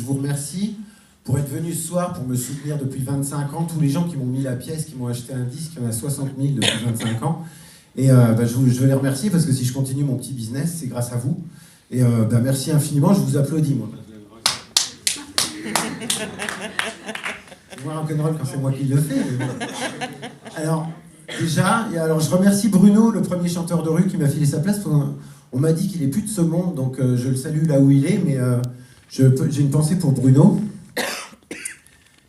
vous remercie pour être venu ce soir, pour me soutenir depuis 25 ans. Tous les gens qui m'ont mis la pièce, qui m'ont acheté un disque, il y en a 60 000 depuis 25 ans. Et je veux les remercier parce que si je continue mon petit business, c'est grâce à vous. Et merci infiniment, je vous applaudis, moi. C'est moins rock'n'roll quand c'est moi qui le fais. Mais bon. Alors, déjà, je remercie Bruno, le premier chanteur de rue qui m'a filé sa place. On m'a dit qu'il est plus de ce monde, donc je le salue là où il est, mais j'ai une pensée pour Bruno.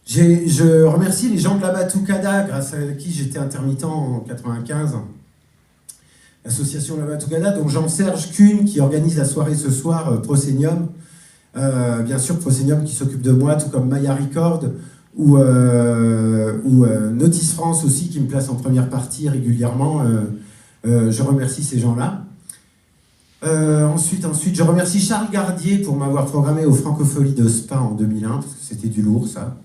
Je remercie les gens de la Batucada, grâce à qui j'étais intermittent en 95. L'association La Batucada, dont Jean-Serge Kuhn, qui organise la soirée ce soir, Proscenium. Bien sûr, Proscenium qui s'occupe de moi, tout comme Maya Record, ou Notice France aussi, qui me place en première partie régulièrement. Je remercie ces gens-là. Ensuite, je remercie Charles Gardier pour m'avoir programmé aux Francopholies de Spa en 2001, parce que c'était du lourd, ça.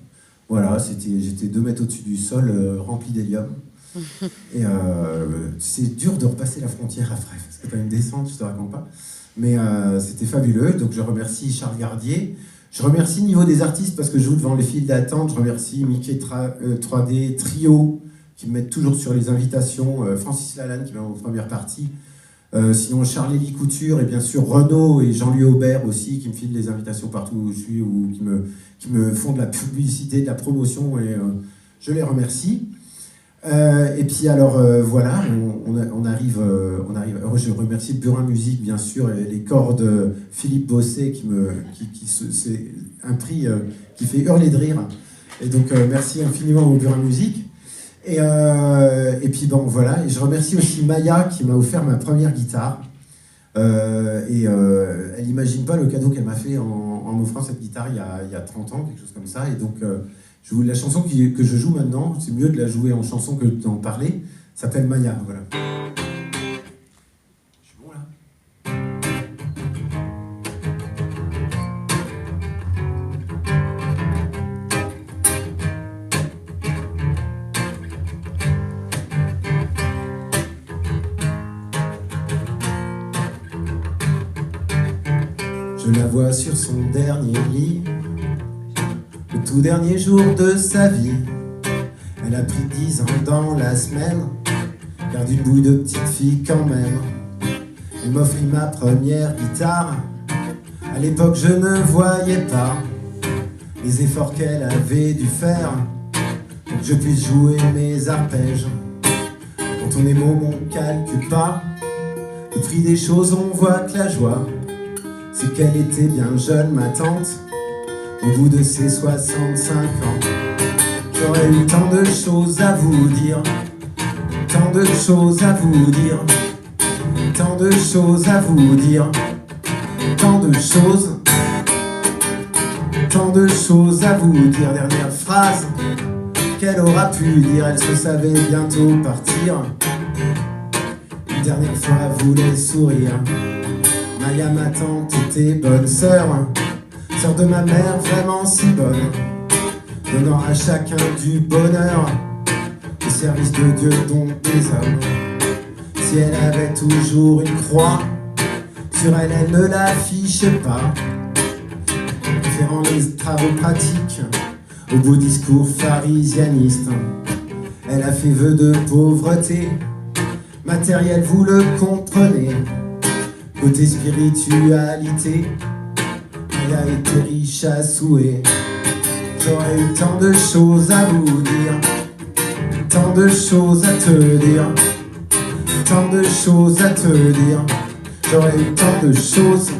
Voilà, j'étais 2 mètres au-dessus du sol, rempli d'hélium. Et c'est dur de repasser la frontière après, parce que t'as une descente, je te raconte pas. Mais c'était fabuleux, donc je remercie Charles Gardier. Je remercie Niveau des artistes, parce que je joue devant les files d'attente. Je remercie Mickey 3D Trio, qui me mettent toujours sur les invitations. Francis Lalanne, qui m'a en première partie. Sinon Charlélie Couture, et bien sûr Renaud et Jean-Louis Aubert aussi, qui me filent les invitations partout où je suis, ou qui me font de la publicité, de la promotion, et je les remercie. Et puis alors voilà, on arrive. Je remercie le Burin Musique, bien sûr, et les cordes Philippe Bosset, c'est un prix qui fait hurler de rire. Et donc merci infiniment au Burin Musique. Et puis bon voilà, et je remercie aussi Maya qui m'a offert ma première guitare. Elle n'imagine pas le cadeau qu'elle m'a fait en m'offrant cette guitare il y a 30 ans, quelque chose comme ça. Et donc la chanson que je joue maintenant, c'est mieux de la jouer en chanson que d'en parler, s'appelle Maya, voilà. Je suis bon là? Je la vois sur son dernier lit, le tout dernier jour de sa vie. Elle a pris 10 ans dans la semaine, garde une bouille de petite fille quand même. Elle m'offrit ma première guitare, à l'époque je ne voyais pas les efforts qu'elle avait dû faire pour que je puisse jouer mes arpèges. Quand on est môme on calcule pas le prix des choses, on voit que la joie c'est qu'elle était bien jeune, ma tante, au bout de ses 65 ans. J'aurais eu tant de choses à vous dire, tant de choses à vous dire, tant de choses à vous dire, tant de choses à vous dire. Dernière phrase qu'elle aura pu dire, elle se savait bientôt partir. Une dernière fois, elle voulait sourire. Maya, ma tante, était bonne sœur, sœur de ma mère, vraiment si bonne, donnant à chacun du bonheur, au service de Dieu dont des hommes. Si elle avait toujours une croix sur elle, elle ne l'affichait pas, préférant les travaux pratiques au beau discours pharisianiste. Elle a fait vœu de pauvreté matérielle, vous le comprenez. Côté spiritualité, elle a été riche à souhait. J'aurais eu tant de choses à vous dire, tant de choses à te dire, tant de choses à te dire. J'aurais eu tant de choses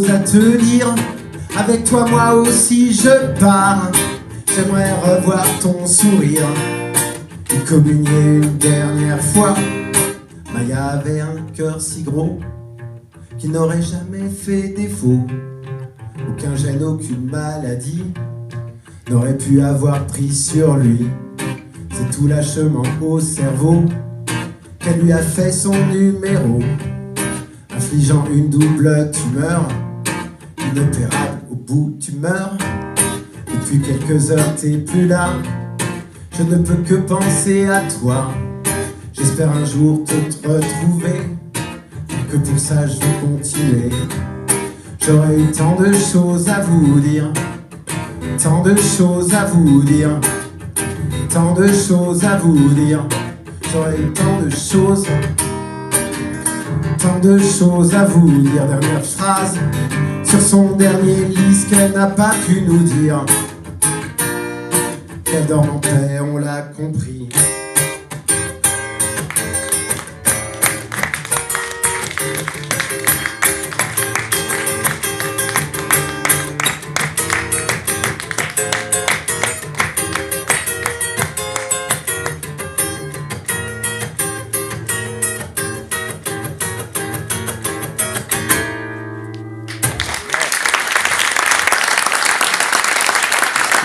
à te dire. Avec toi moi aussi je pars, j'aimerais revoir ton sourire et communier une dernière fois. Maya avait un cœur si gros qu'il n'aurait jamais fait défaut. Aucun gène, aucune maladie n'aurait pu avoir pris sur lui. C'est tout lâchement au cerveau qu'elle lui a fait son numéro, infligeant une double tumeur, inopérable au bout tu meurs. Depuis quelques heures t'es plus là, je ne peux que penser à toi. J'espère un jour te retrouver, que pour ça je vais continuer. J'aurais eu tant de choses à vous dire, tant de choses à vous dire, tant de choses à vous dire. J'aurais eu tant de choses à vous dire. Dernière phrase sur son dernier lit, ce qu'elle n'a pas pu nous dire. Qu'elle dort en paix, on l'a compris.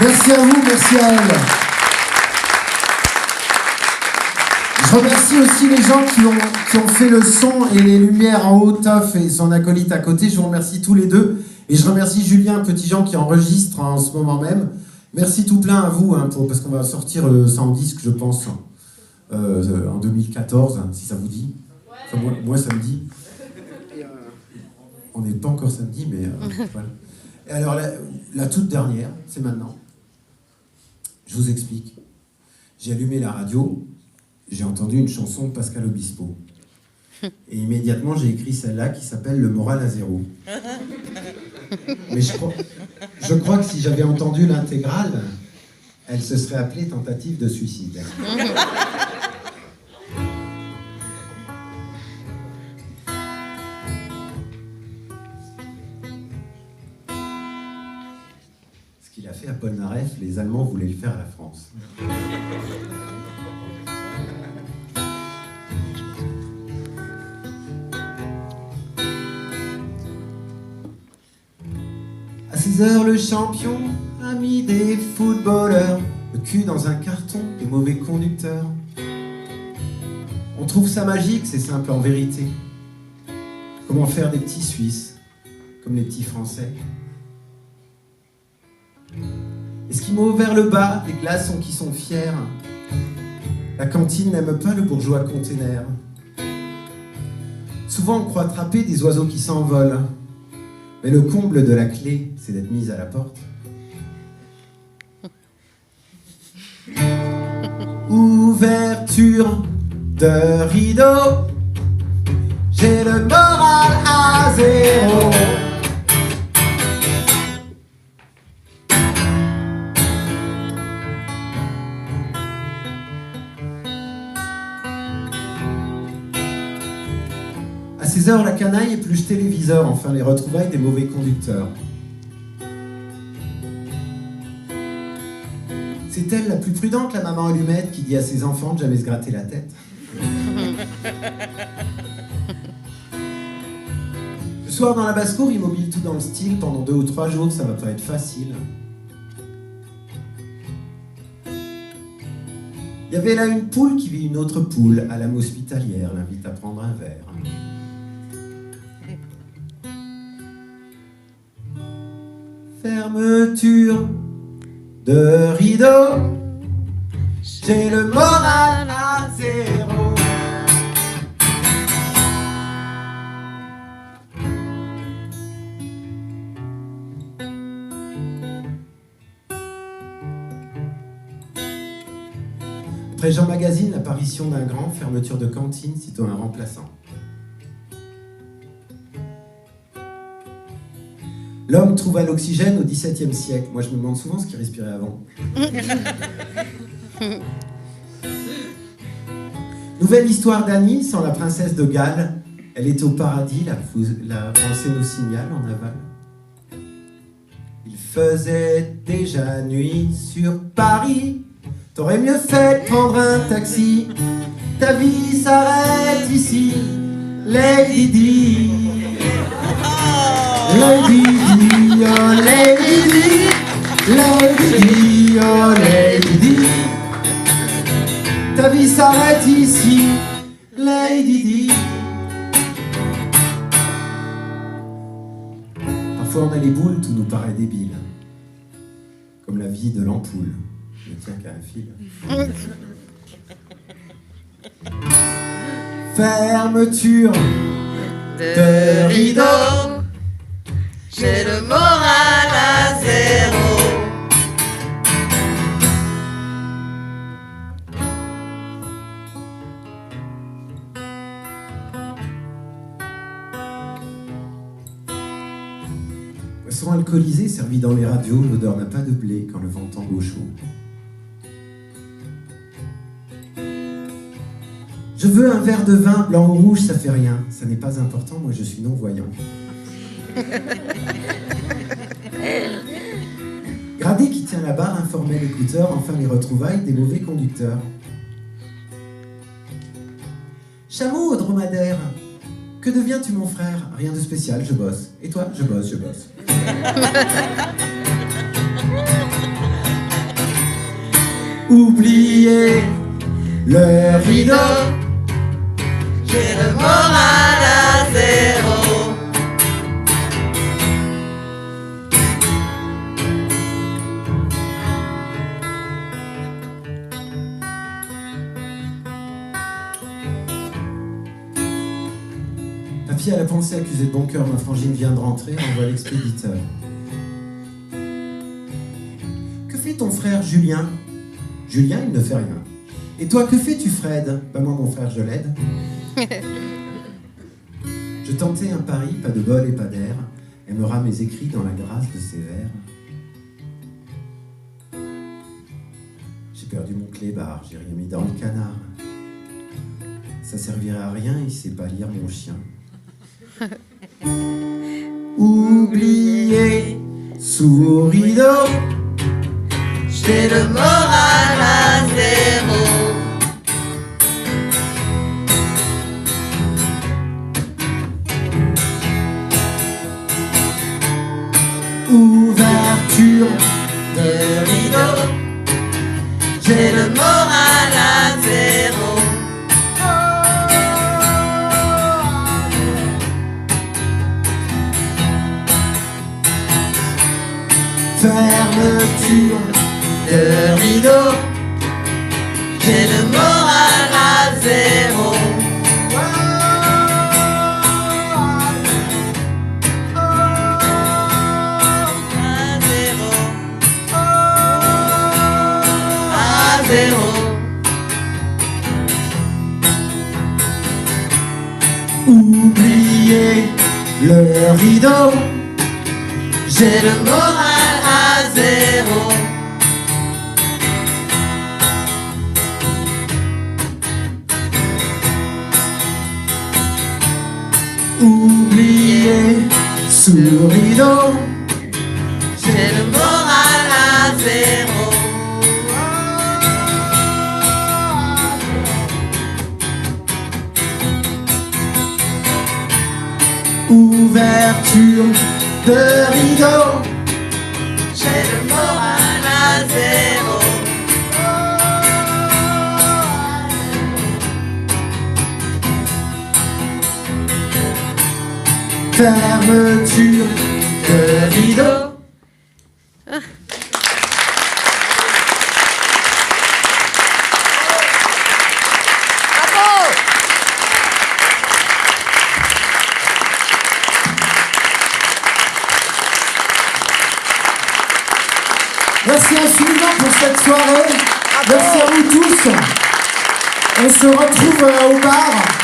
Merci à vous, merci à elle. Je remercie aussi les gens qui ont fait le son et les lumières en haut, Toff et son acolyte à côté. Je vous remercie tous les deux. Et je remercie Julien Petitjean qui enregistre en ce moment même. Merci tout plein à vous, parce qu'on va sortir ça en disque, je pense, en 2014, si ça vous dit. Enfin, moi, ça me dit. On n'est pas encore samedi, mais voilà. Et alors, la toute dernière, c'est maintenant. Je vous explique. J'ai allumé la radio, j'ai entendu une chanson de Pascal Obispo. Et immédiatement, j'ai écrit celle-là qui s'appelle Le moral à zéro. Mais je crois que si j'avais entendu l'intégrale, elle se serait appelée Tentative de suicide. Ce qu'il a fait à Polnareff, les Allemands voulaient le faire à la France. À 6h, le champion, ami des footballeurs, le cul dans un carton, des mauvais conducteurs. On trouve ça magique, c'est simple en vérité. Comment faire des petits Suisses, comme les petits Français. Esquimaux vers le bas, des glaçons qui sont fiers. La cantine n'aime pas le bourgeois container. Souvent on croit attraper des oiseaux qui s'envolent. Mais le comble de la clé, c'est d'être mise à la porte. Ouverture de rideau, j'ai le moral à zéro. À 16h, la canaille épluche téléviseur, enfin les retrouvailles des mauvais conducteurs. C'est elle la plus prudente, la maman allumette, qui dit à ses enfants de jamais se gratter la tête. Le soir dans la basse-cour, immobile tout dans le style, pendant 2 ou 3 jours, ça va pas être facile. Il y avait là une poule qui vit une autre poule, à l'âme hospitalière, l'invite à prendre un verre. Fermeture de rideau, j'ai le moral à zéro. Après Jean Magazine, l'apparition d'un grand, fermeture de cantine, sitôt un remplaçant. L'homme trouva l'oxygène au XVIIe siècle. Moi, je me demande souvent ce qu'il respirait avant. Nouvelle histoire d'Annie, sans la princesse de Galles. Elle est au paradis, la pensée nous signale en aval. Il faisait déjà nuit sur Paris. T'aurais mieux fait de prendre un taxi. Ta vie s'arrête ici. Lady Di. Lady Di, oh Lady Di. Lady Di, oh Lady Di. Ta vie s'arrête ici. Lady Di. Parfois on a les boules, tout nous paraît débile. Comme la vie de l'ampoule. Ne tient qu'à un fil. Fermeture de rideau, Boisson alcoolisée servie dans les radios, l'odeur n'a pas de blé quand le vent tangue au chaud. Je veux un verre de vin, blanc ou rouge, ça fait rien. Ça n'est pas important, moi je suis non-voyant. Gradé qui tient la barre informait l'écouteur, enfin les retrouvailles des mauvais conducteurs. Chameau au dromadaire, que deviens-tu mon frère? Rien de spécial, je bosse. Et toi? Je bosse, je bosse. Oubliez le rideau, j'ai le moral à zéro. Papy a la pensée accusée de bon cœur, ma frangine vient de rentrer, envoie l'expéditeur. Que fait ton frère Julien? Julien, il ne fait rien. Et toi, que fais-tu Fred? Bah moi, mon frère, je l'aide. Je tentais un pari, pas de bol et pas d'air, aimera mes écrits dans la grâce de ses vers. J'ai perdu mon clébard, j'ai rien mis dans le canard. Ça servirait à rien, il sait pas lire mon chien. Oubliez sous rideau, J'ai le moral à zéro. ouverture De rideau, j'ai le moral à zéro. fermeture De rideau, j'ai le moral à zéro. À zéro. À zéro. oubliez le rideau, J'ai le moral à zéro. oubliez sous rideau, J'ai le moral à zéro. ouverture de rideau, J'ai le moral à zéro. fermeture de rideau. Merci infiniment pour cette soirée. Merci à vous tous. On se retrouve au bar.